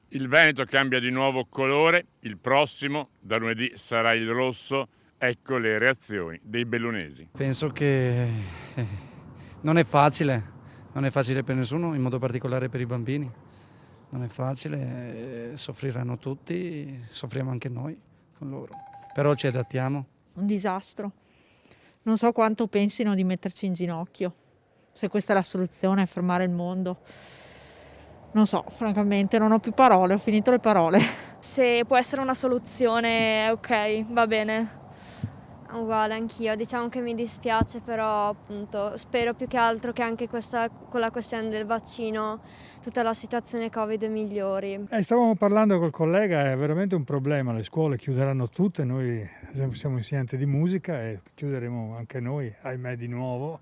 Il Veneto cambia di nuovo colore, il prossimo, da lunedì, sarà il rosso. Ecco le reazioni dei bellunesi. Penso che non è facile per nessuno, in modo particolare per i bambini. Non è facile, soffriranno tutti, soffriamo anche noi con loro. Però ci adattiamo. Un disastro. Non so quanto pensino di metterci in ginocchio. Se questa è la soluzione, fermare il mondo. Non so, francamente, non ho più parole, ho finito le parole. Se può essere una soluzione, ok, va bene. Uguale, anch'io, diciamo che mi dispiace, però appunto spero più che altro che anche con la questione del vaccino tutta la situazione Covid migliori. Stavamo parlando col collega, è veramente un problema, le scuole chiuderanno tutte, noi ad esempio siamo insegnanti di musica e chiuderemo anche noi, ahimè di nuovo,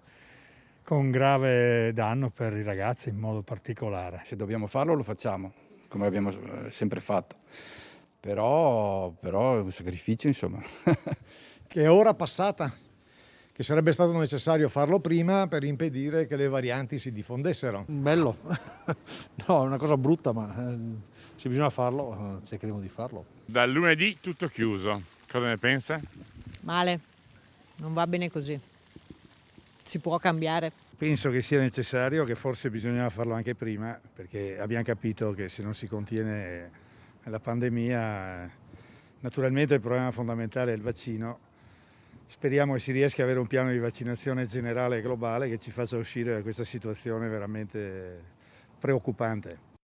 con grave danno per i ragazzi in modo particolare. Se dobbiamo farlo lo facciamo, come abbiamo sempre fatto, però è un sacrificio, insomma. Che è ora passata, che sarebbe stato necessario farlo prima per impedire che le varianti si diffondessero. Bello, no, è una cosa brutta, ma se bisogna farlo, cercheremo di farlo. Dal lunedì tutto chiuso. Cosa ne pensa? Male, non va bene così. Si può cambiare. Penso che sia necessario, che forse bisognava farlo anche prima, perché abbiamo capito che se non si contiene la pandemia, naturalmente il problema fondamentale è il vaccino. Speriamo che si riesca ad avere un piano di vaccinazione generale e globale che ci faccia uscire da questa situazione veramente preoccupante.